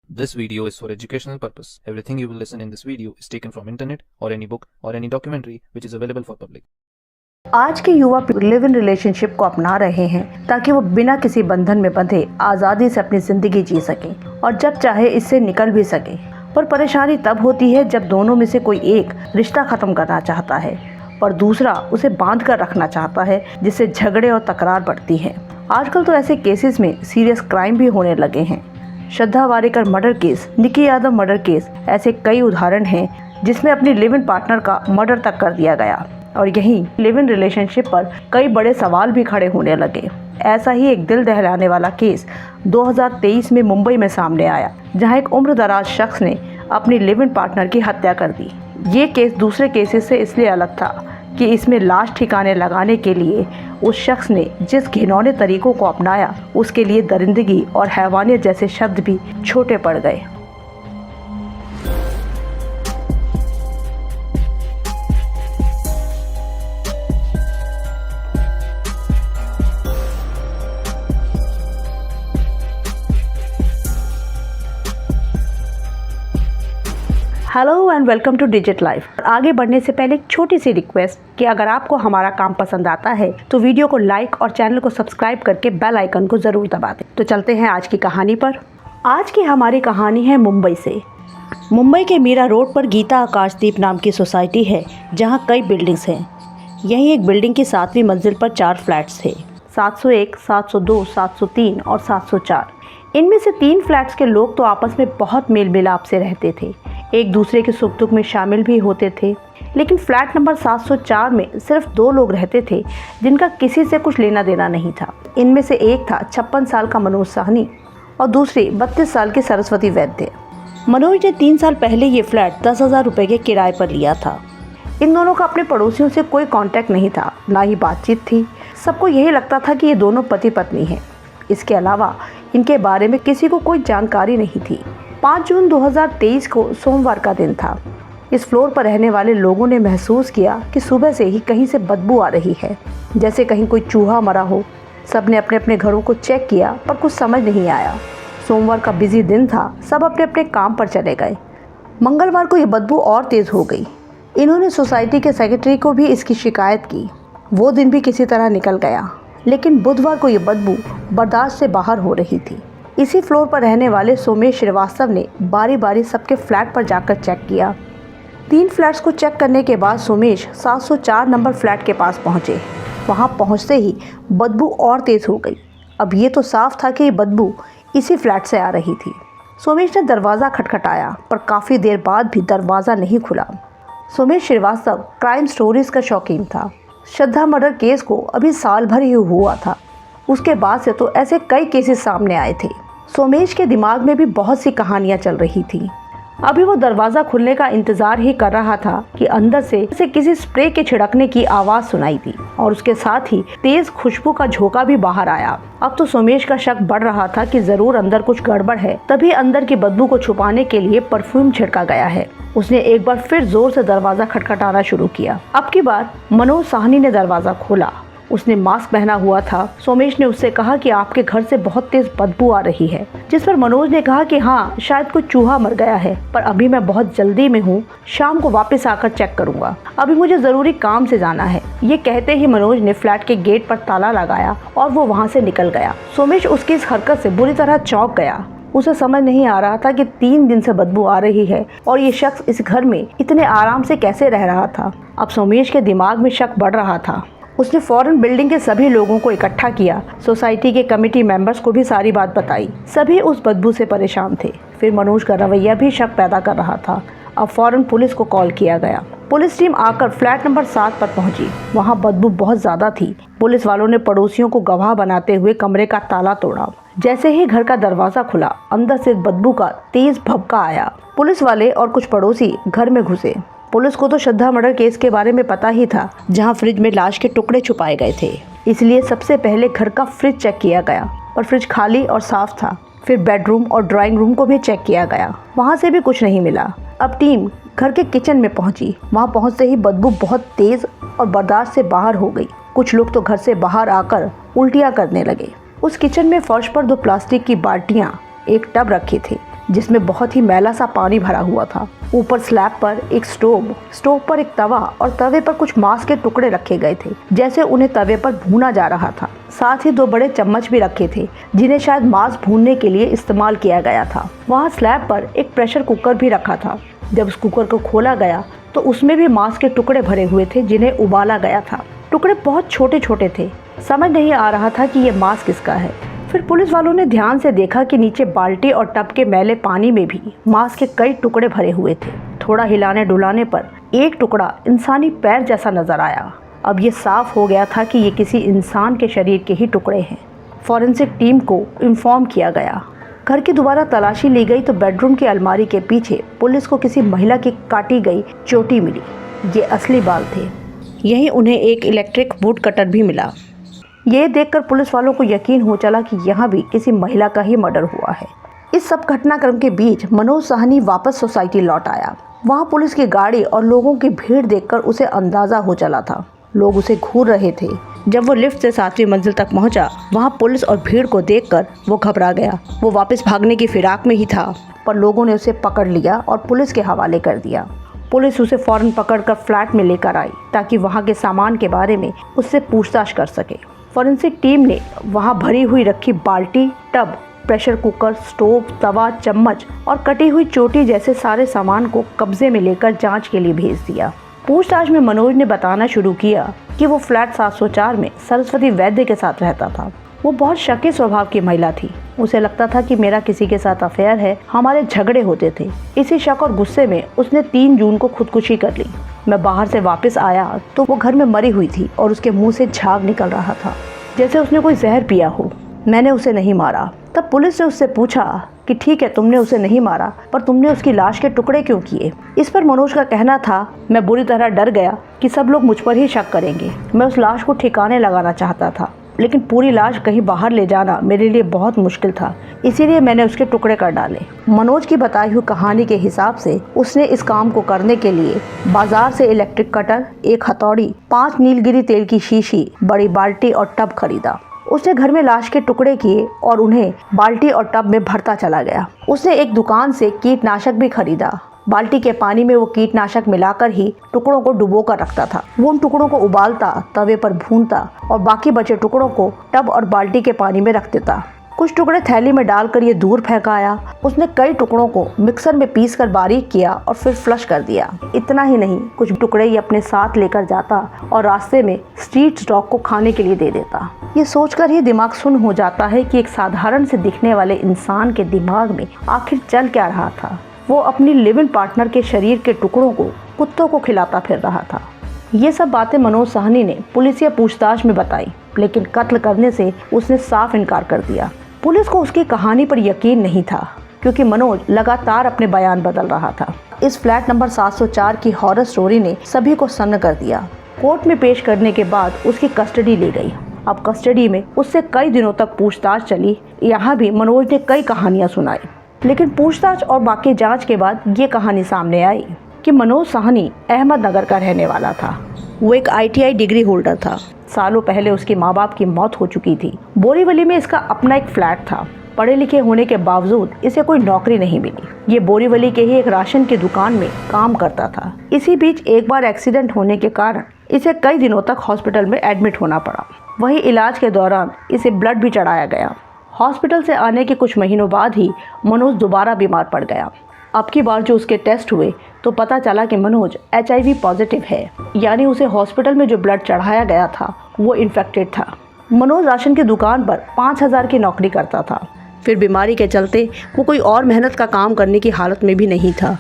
This video is for educational purpose. Everything you will listen in this video is taken from internet or any book or any documentary which is available for public. आज के युवा live in relationship को अपना रहे हैं ताकि वो बिना किसी बंधन में बंधे आज़ादी से अपनी ज़िंदगी जी सकें और जब चाहे इससे निकल भी सकें। पर परेशानी तब होती है जब दोनों में से कोई एक रिश्ता ख़त्म करना चाहता है पर दूसरा उसे बांध कर रखना चाहता है, जिससे झगड़े और तकरार बढ़ती है। आजकल तो ऐसे केसेस में सीरियस क्राइम भी होने लगे हैं। श्रद्धा वारेकर मर्डर केस, निकी यादव मर्डर केस, ऐसे कई उदाहरण हैं जिसमें अपनी लिव इन पार्टनर का मर्डर तक कर दिया गया और यहीं लिव इन रिलेशनशिप पर कई बड़े सवाल भी खड़े होने लगे। ऐसा ही एक दिल दहलाने वाला केस 2023 में मुंबई में सामने आया, जहां एक उम्रदराज शख्स ने अपनी लिव इन पार्टनर की हत्या कर दी। ये केस दूसरे केसेस से इसलिए अलग था कि इसमें लाश ठिकाने लगाने के लिए उस शख्स ने जिस घिनौने तरीकों को अपनाया उसके लिए दरिंदगी और हैवानियत जैसे शब्द भी छोटे पड़ गए। Hello and welcome two digit life. आगे बढ़ने से पहले एक छोटी सी रिक्वेस्ट कि अगर आपको हमारा काम पसंद आता है तो वीडियो को लाइक और चैनल को सब्सक्राइब करके बेल आइकन को ज़रूर दबा दें। तो चलते हैं आज की कहानी पर। आज की हमारी कहानी है मुंबई से। मुंबई के मीरा रोड पर गीता आकाशदीप नाम की सोसाइटी है, जहाँ कई बिल्डिंग्स हैं। यहीं एक बिल्डिंग की 7वीं मंजिल पर 4 फ्लैट्स थे, 701, 702, 703 और 704। इनमें से 3 फ्लैट्स के लोग तो आपस में बहुत मेल मिलाप से रहते थे, एक दूसरे के सुख दुख में शामिल भी होते थे। लेकिन फ्लैट नंबर 704 में सिर्फ 2 लोग रहते थे जिनका किसी से कुछ लेना देना नहीं था। इनमें से एक था 56 साल का मनोज साहनी और दूसरी 32 साल की सरस्वती वैद्य। मनोज ने 3 साल पहले ये फ्लैट 10,000 रुपये के किराए पर लिया था। इन दोनों का अपने पड़ोसियों से कोई कांटेक्ट नहीं था, ना ही बातचीत थी। सबको यही लगता था कि ये दोनों पति पत्नी हैं। इसके अलावा इनके बारे में किसी को कोई जानकारी नहीं थी। 5 जून 2023 को सोमवार का दिन था। इस फ्लोर पर रहने वाले लोगों ने महसूस किया कि सुबह से ही कहीं से बदबू आ रही है, जैसे कहीं कोई चूहा मरा हो। सबने अपने अपने घरों को चेक किया पर कुछ समझ नहीं आया। सोमवार का बिजी दिन था, सब अपने अपने काम पर चले गए। मंगलवार को ये बदबू और तेज़ हो गई। इन्होंने सोसाइटी के सेक्रेटरी को भी इसकी शिकायत की। वो दिन भी किसी तरह निकल गया, लेकिन बुधवार को ये बदबू बर्दाश्त से बाहर हो रही थी। इसी फ्लोर पर रहने वाले सोमेश श्रीवास्तव ने बारी बारी सबके फ्लैट पर जाकर चेक किया। 3 फ्लैट्स को चेक करने के बाद सोमेश 704 नंबर फ्लैट के पास पहुंचे। वहां पहुंचते ही बदबू और तेज़ हो गई। अब ये तो साफ था कि ये बदबू इसी फ्लैट से आ रही थी। सोमेश ने दरवाज़ा खटखटाया पर काफ़ी देर बाद भी दरवाज़ा नहीं खुला। सोमेश श्रीवास्तव क्राइम स्टोरीज़ का शौकीन था। श्रद्धा मर्डर केस को अभी साल भर ही हुआ था, उसके बाद से तो ऐसे कई केसेस सामने आए थे। सोमेश के दिमाग में भी बहुत सी कहानियां चल रही थी। अभी वो दरवाज़ा खुलने का इंतज़ार ही कर रहा था कि अंदर से किसी स्प्रे के छिड़कने की आवाज़ सुनाई दी और उसके साथ ही तेज़ खुशबू का झोंका भी बाहर आया। अब तो सोमेश का शक बढ़ रहा था कि ज़रूर अंदर कुछ गड़बड़ है, तभी अंदर की बदबू को छुपाने के लिए परफ्यूम छिड़का गया है। उसने एक बार फिर जोर से दरवाज़ा खटखटाना शुरू किया। अब की बार मनोज साहनी ने दरवाज़ा खोला। उसने मास्क पहना हुआ था। सोमेश ने उससे कहा कि आपके घर से बहुत तेज बदबू आ रही है, जिस पर मनोज ने कहा कि हाँ, शायद कोई चूहा मर गया है, पर अभी मैं बहुत जल्दी में हूँ, शाम को वापस आकर चेक करूंगा, अभी मुझे ज़रूरी काम से जाना है। ये कहते ही मनोज ने फ्लैट के गेट पर ताला लगाया और वो वहाँ से निकल गया। सोमेश उसकी इस हरकत से बुरी तरह चौंक गया। उसे समझ नहीं आ रहा था कि 3 दिन से बदबू आ रही है और ये शख्स इस घर में इतने आराम से कैसे रह रहा था। अब सोमेश के दिमाग में शक बढ़ रहा था। उसने फौरन बिल्डिंग के सभी लोगों को इकट्ठा किया, सोसाइटी के कमेटी मेंबर्स को भी सारी बात बताई। सभी उस बदबू से परेशान थे। फिर मनोज का रवैया भी शक पैदा कर रहा था। अब फौरन पुलिस को कॉल किया गया। पुलिस टीम आकर फ्लैट नंबर 7 पर पहुंची। वहां बदबू बहुत ज़्यादा थी। पुलिस वालों ने पड़ोसियों को गवाह बनाते हुए कमरे का ताला तोड़ा। जैसे ही घर का दरवाज़ा खुला, अंदर से बदबू का तेज़ भभका आया। पुलिस वाले और कुछ पड़ोसी घर में घुसे। पुलिस को तो श्रद्धा मर्डर केस के बारे में पता ही था, जहां फ्रिज में लाश के टुकड़े छुपाए गए थे। इसलिए सबसे पहले घर का फ्रिज चेक किया गया, पर फ्रिज खाली और साफ था। फिर बेडरूम और ड्राइंग रूम को भी चेक किया गया, वहां से भी कुछ नहीं मिला। अब टीम घर के किचन में पहुंची। वहां पहुंचते ही बदबू बहुत तेज और बर्दाश्त से बाहर हो गई। कुछ लोग तो घर से बाहर आकर उल्टियां करने लगे। उस किचन में फर्श पर 2 प्लास्टिक की बाल्टियां, एक टब रखे थे। जिसमें बहुत ही मैला सा पानी भरा हुआ था। ऊपर स्लैब पर एक स्टोव पर एक तवा और तवे पर कुछ मांस के टुकड़े रखे गए थे, जैसे उन्हें तवे पर भूना जा रहा था। साथ ही 2 बड़े चम्मच भी रखे थे, जिन्हें शायद मांस भूनने के लिए इस्तेमाल किया गया था। वहाँ स्लैब पर एक प्रेशर कुकर भी रखा था। जब उस कुकर को खोला गया तो उसमें भी मांस के टुकड़े भरे हुए थे, जिन्हें उबाला गया था। टुकड़े बहुत छोटे छोटे थे, समझ नहीं आ रहा था कि ये मांस किसका है। फिर पुलिस वालों ने ध्यान से देखा कि नीचे बाल्टी और टब के मैले पानी में भी मांस के कई टुकड़े भरे हुए थे। थोड़ा हिलाने डुलाने पर एक टुकड़ा इंसानी पैर जैसा नजर आया। अब ये साफ हो गया था कि ये किसी इंसान के शरीर के ही टुकड़े हैं। फॉरेंसिक टीम को इन्फॉर्म किया गया। घर की दोबारा तलाशी ली गई तो बेडरूम की अलमारी के पीछे पुलिस को किसी महिला की काटी गई चोटी मिली। ये असली बाल थे। यहीं उन्हें एक इलेक्ट्रिक वुड कटर भी मिला। ये देखकर पुलिस वालों को यकीन हो चला कि यहाँ भी किसी महिला का ही मर्डर हुआ है। इस सब घटनाक्रम के बीच मनोज साहनी वापस सोसाइटी लौट आया। वहाँ पुलिस की गाड़ी और लोगों की भीड़ देखकर उसे अंदाजा हो चला था। लोग उसे घूर रहे थे। जब वो लिफ्ट से 7वीं मंजिल तक पहुँचा, वहाँ पुलिस और भीड़ को देखकर वो घबरा गया। वो वापस भागने की फिराक में ही था, पर लोगों ने उसे पकड़ लिया और पुलिस के हवाले कर दिया। पुलिस उसे फौरन पकड़कर फ्लैट में लेकर आई ताकि वहाँ के सामान के बारे में उससे पूछताछ कर सके। फॉरेंसिक टीम ने वहाँ भरी हुई रखी बाल्टी, टब, प्रेशर कुकर, स्टोव, तवा, चम्मच और कटी हुई चोटी जैसे सारे सामान को कब्जे में लेकर जांच के लिए भेज दिया। पूछताछ में मनोज ने बताना शुरू किया कि वो फ्लैट 704 में सरस्वती वैद्य के साथ रहता था। वो बहुत शकी स्वभाव की महिला थी। उसे लगता था कि मेरा किसी के साथ अफेयर है, हमारे झगड़े होते थे। इसी शक और गुस्से में उसने 3 जून को खुदकुशी कर ली। मैं बाहर से वापस आया तो वो घर में मरी हुई थी और उसके मुंह से झाग निकल रहा था, जैसे उसने कोई जहर पिया हो। मैंने उसे नहीं मारा। तब पुलिस ने उससे पूछा कि ठीक है, तुमने उसे नहीं मारा, पर तुमने उसकी लाश के टुकड़े क्यों किए? इस पर मनोज का कहना था, मैं बुरी तरह डर गया कि सब लोग मुझ पर ही शक करेंगे। मैं उस लाश को ठिकाने लगाना चाहता था, लेकिन पूरी लाश कहीं बाहर ले जाना मेरे लिए बहुत मुश्किल था, इसीलिए मैंने उसके टुकड़े कर डाले। मनोज की बताई हुई कहानी के हिसाब से उसने इस काम को करने के लिए बाजार से इलेक्ट्रिक कटर, एक हथौड़ी, 5 नीलगिरी तेल की शीशी, बड़ी बाल्टी और टब खरीदा। उसने घर में लाश के टुकड़े किए और उन्हें बाल्टी और टब में भरता चला गया। उसने एक दुकान से कीटनाशक भी खरीदा। बाल्टी के पानी में वो कीटनाशक मिलाकर ही टुकड़ों को डुबो कर रखता था। वो उन टुकड़ों को उबालता, तवे पर भूनता और बाकी बचे टुकड़ों को टब और बाल्टी के पानी में रख देता। कुछ टुकड़े थैली में डालकर ये दूर फेंकाया। उसने कई टुकड़ों को मिक्सर में पीसकर बारीक किया और फिर फ्लश कर दिया। इतना ही नहीं, कुछ टुकड़े ये अपने साथ लेकर जाता और रास्ते में स्ट्रीट डॉग को खाने के लिए दे देता। ये सोचकर ही दिमाग सुन्न हो जाता है कि एक साधारण से दिखने वाले इंसान के दिमाग में आखिर चल क्या रहा था। वो अपनी लिव इन पार्टनर के शरीर के टुकड़ों को कुत्तों को खिलाता फिर रहा था। ये सब बातें मनोज साहनी ने पुलिसिया पूछताछ में बताई, लेकिन कत्ल करने से उसने साफ इनकार कर दिया। पुलिस को उसकी कहानी पर यकीन नहीं था, क्योंकि मनोज लगातार अपने बयान बदल रहा था। इस फ्लैट नंबर 704 की हॉरर स्टोरी ने सभी को सन्न कर दिया। कोर्ट में पेश करने के बाद उसकी कस्टडी ली गई। अब कस्टडी में उससे कई दिनों तक पूछताछ चली। यहाँ भी मनोज ने कई कहानियाँ सुनाई, लेकिन पूछताछ और बाकी जांच के बाद ये कहानी सामने आई कि मनोज साहनी अहमदनगर का रहने वाला था। वो एक ITI डिग्री होल्डर था। सालों पहले उसके माँ बाप की मौत हो चुकी थी। बोरीवली में इसका अपना एक फ्लैट था। पढ़े लिखे होने के बावजूद इसे कोई नौकरी नहीं मिली। ये बोरीवली के ही एक राशन की दुकान में काम करता था। इसी बीच एक बार एक्सीडेंट होने के कारण इसे कई दिनों तक हॉस्पिटल में एडमिट होना पड़ा। वहीं इलाज के दौरान इसे ब्लड भी चढ़ाया गया। हॉस्पिटल से आने के कुछ महीनों बाद ही मनोज दोबारा बीमार पड़ गया। अब की बार जो उसके टेस्ट हुए तो पता चला कि मनोज HIV पॉजिटिव है, यानी उसे हॉस्पिटल में जो ब्लड चढ़ाया गया था वो इन्फेक्टेड था। मनोज राशन की दुकान पर 5000 की नौकरी करता था। फिर बीमारी के चलते वो कोई और मेहनत का काम करने की हालत में भी नहीं था।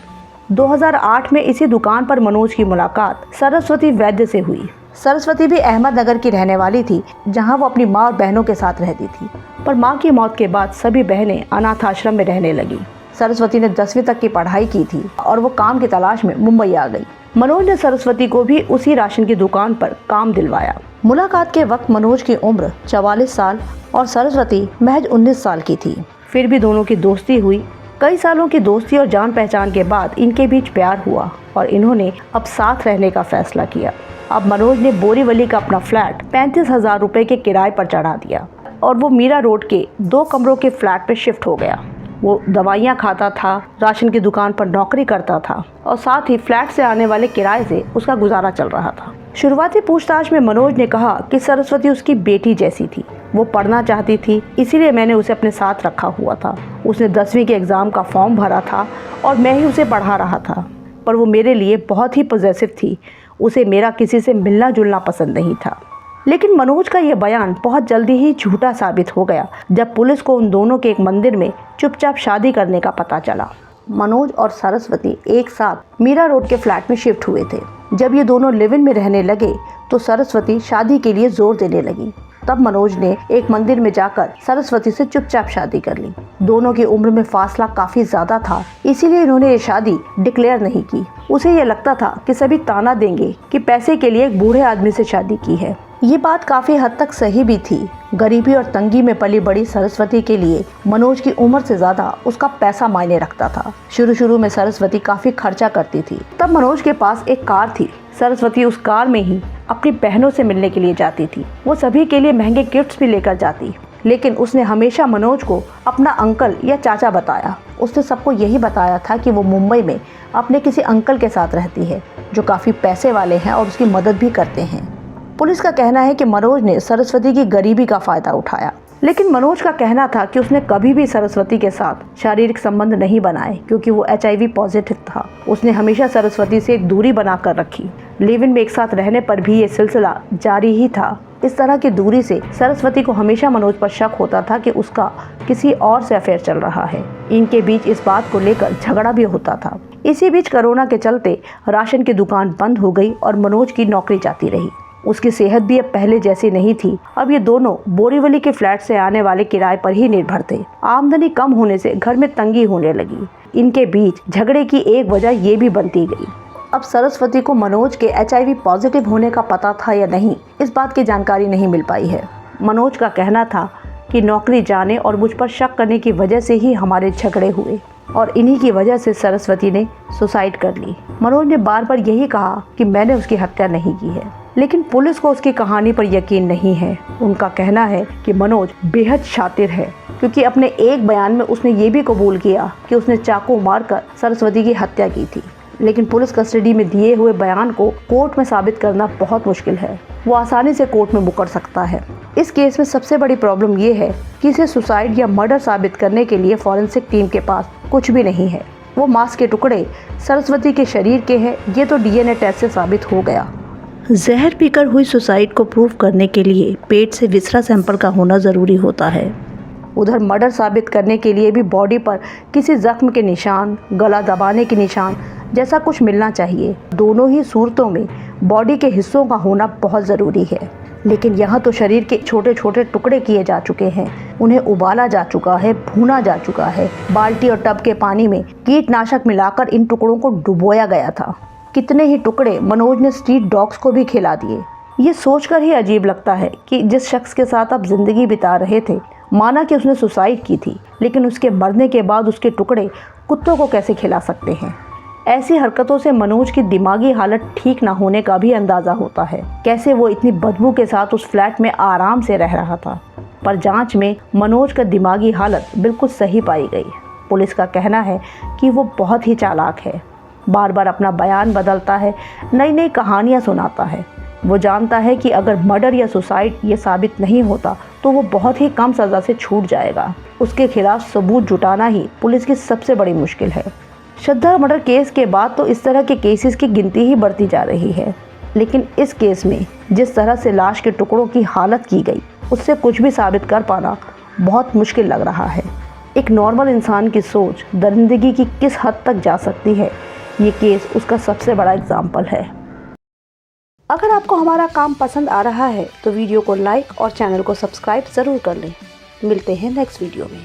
2008 में इसी दुकान पर मनोज की मुलाकात सरस्वती वैद्य से हुई। सरस्वती भी अहमदनगर की रहने वाली थी, जहां वो अपनी माँ और बहनों के साथ रहती थी। पर माँ की मौत के बाद सभी बहनें अनाथ आश्रम में रहने लगी। सरस्वती ने 10वीं तक की पढ़ाई की थी और वो काम की तलाश में मुंबई आ गई। मनोज ने सरस्वती को भी उसी राशन की दुकान पर काम दिलवाया। मुलाकात के वक्त मनोज की उम्र 44 साल और सरस्वती महज 19 साल की थी। फिर भी दोनों की दोस्ती हुई। कई सालों की दोस्ती और जान पहचान के बाद इनके बीच प्यार हुआ और इन्होंने अब साथ रहने का फैसला किया। अब मनोज ने बोरीवली का अपना फ्लैट 35,000 रुपए के किराए पर चढ़ा दिया और वो मीरा रोड के 2 कमरों के फ्लैट पे शिफ्ट हो गया। वो दवाइयाँ खाता था, राशन की दुकान पर नौकरी करता था और साथ ही फ्लैट से आने वाले किराए से उसका गुजारा चल रहा था। शुरुआती पूछताछ में मनोज ने कहा कि सरस्वती उसकी बेटी जैसी थी, वो पढ़ना चाहती थी, इसीलिए मैंने उसे अपने साथ रखा हुआ था। उसने 10वीं के एग्ज़ाम का फॉर्म भरा था और मैं ही उसे पढ़ा रहा था, पर वो मेरे लिए बहुत ही पॉजिटिव थी। उसे मेरा किसी से मिलना जुलना पसंद नहीं था। लेकिन मनोज का यह बयान बहुत जल्दी ही झूठा साबित हो गया जब पुलिस को उन दोनों के एक मंदिर में चुपचाप शादी करने का पता चला। मनोज और सरस्वती एक साथ मीरा रोड के फ्लैट में शिफ्ट हुए थे। जब ये दोनों लिव इन में रहने लगे तो सरस्वती शादी के लिए जोर देने लगी। तब मनोज ने एक मंदिर में जाकर सरस्वती से चुपचाप शादी कर ली। दोनों की उम्र में फासला काफी ज्यादा था, इसीलिए इन्होंने ये शादी डिक्लेयर नहीं की। उसे ये लगता था कि सभी ताना देंगे कि पैसे के लिए एक बूढ़े आदमी से शादी की है। ये बात काफी हद तक सही भी थी। गरीबी और तंगी में पली बड़ी सरस्वती के लिए मनोज की उम्र से ज्यादा उसका पैसा मायने रखता था। शुरू में सरस्वती काफी खर्चा करती थी। तब मनोज के पास एक कार थी। सरस्वती उस कार में ही अपनी बहनों से मिलने के लिए जाती थी। वो सभी के लिए महंगे गिफ्ट्स भी लेकर जाती, लेकिन उसने हमेशा मनोज को अपना अंकल या चाचा बताया। उसने सबको यही बताया था कि वो मुंबई में अपने किसी अंकल के साथ रहती है जो काफी पैसे वाले हैं और उसकी मदद भी करते हैं। पुलिस का कहना है कि मनोज ने सरस्वती की गरीबी का फायदा उठाया, लेकिन मनोज का कहना था कि उसने कभी भी सरस्वती के साथ शारीरिक संबंध नहीं बनाए क्योंकि वो HIV पॉजिटिव था। उसने हमेशा सरस्वती से एक दूरी बनाकर रखी। लिव इन में एक साथ रहने पर भी ये सिलसिला जारी ही था। इस तरह की दूरी से सरस्वती को हमेशा मनोज पर शक होता था कि उसका किसी और से अफेयर चल रहा है। इनके बीच इस बात को लेकर झगड़ा भी होता था। इसी बीच कोरोना के चलते राशन की दुकान बंद हो गई और मनोज की नौकरी जाती रही। उसकी सेहत भी अब पहले जैसी नहीं थी। अब ये दोनों बोरीवली के फ्लैट से आने वाले किराए पर ही निर्भर थे। आमदनी कम होने से घर में तंगी होने लगी। इनके बीच झगड़े की एक वजह ये भी बनती गई। अब सरस्वती को मनोज के HIV पॉजिटिव होने का पता था या नहीं, इस बात की जानकारी नहीं मिल पाई है। मनोज का कहना था कि नौकरी जाने और मुझ पर शक करने की वजह से ही हमारे झगड़े हुए और इन्हीं की वजह से सरस्वती ने सुसाइड कर ली। मनोज ने बार बार यही कहा कि मैंने उसकी हत्या नहीं की है, लेकिन पुलिस को उसकी कहानी पर यकीन नहीं है। उनका कहना है कि मनोज बेहद शातिर है क्योंकि अपने एक बयान में उसने ये भी कबूल किया कि उसने चाकू मारकर सरस्वती की हत्या की थी। लेकिन पुलिस कस्टडी में दिए हुए बयान को कोर्ट में साबित करना बहुत मुश्किल है। वो आसानी से कोर्ट में मुकर सकता है। इस केस में सबसे बड़ी प्रॉब्लम ये है कि इसे सुसाइड या मर्डर साबित करने के लिए फॉरेंसिक टीम के पास कुछ भी नहीं है। वो मांस के टुकड़े सरस्वती के शरीर के हैं, ये तो DNA टेस्ट से साबित हो गया। जहर पीकर हुई सुसाइड को प्रूव करने के लिए पेट से विसरा सैंपल का होना ज़रूरी होता है। उधर मर्डर साबित करने के लिए भी बॉडी पर किसी जख्म के निशान, गला दबाने के निशान जैसा कुछ मिलना चाहिए। दोनों ही सूरतों में बॉडी के हिस्सों का होना बहुत ज़रूरी है। लेकिन यहाँ तो शरीर के छोटे छोटे टुकड़े किए जा चुके हैं, उन्हें उबाला जा चुका है, भूना जा चुका है। बाल्टी और टब के पानी में कीटनाशक मिलाकर इन टुकड़ों को डुबोया गया था। कितने ही टुकड़े मनोज ने स्ट्रीट डॉग्स को भी खिला दिए। ये सोचकर ही अजीब लगता है कि जिस शख्स के साथ आप जिंदगी बिता रहे थे, माना कि उसने सुसाइड की थी, लेकिन उसके मरने के बाद उसके टुकड़े कुत्तों को कैसे खिला सकते हैं। ऐसी हरकतों से मनोज की दिमागी हालत ठीक ना होने का भी अंदाज़ा होता है। कैसे वो इतनी बदबू के साथ उस फ्लैट में आराम से रह रहा था। पर जांच में मनोज का दिमागी हालत बिल्कुल सही पाई गई। पुलिस का कहना है कि वो बहुत ही चालाक है, बार बार अपना बयान बदलता है, नई नई कहानियाँ सुनाता है। वो जानता है कि अगर मर्डर या सुसाइड ये साबित नहीं होता तो वो बहुत ही कम सज़ा से छूट जाएगा। उसके खिलाफ सबूत जुटाना ही पुलिस की सबसे बड़ी मुश्किल है। श्रद्धा मर्डर केस के बाद तो इस तरह के केसेस की गिनती ही बढ़ती जा रही है, लेकिन इस केस में जिस तरह से लाश के टुकड़ों की हालत की गई, उससे कुछ भी साबित कर पाना बहुत मुश्किल लग रहा है। एक नॉर्मल इंसान की सोच दरिंदगी की किस हद तक जा सकती है, ये केस उसका सबसे बड़ा एग्जाम्पल है। अगर आपको हमारा काम पसंद आ रहा है तो वीडियो को लाइक और चैनल को सब्सक्राइब ज़रूर कर लें। मिलते हैं नेक्स्ट वीडियो में।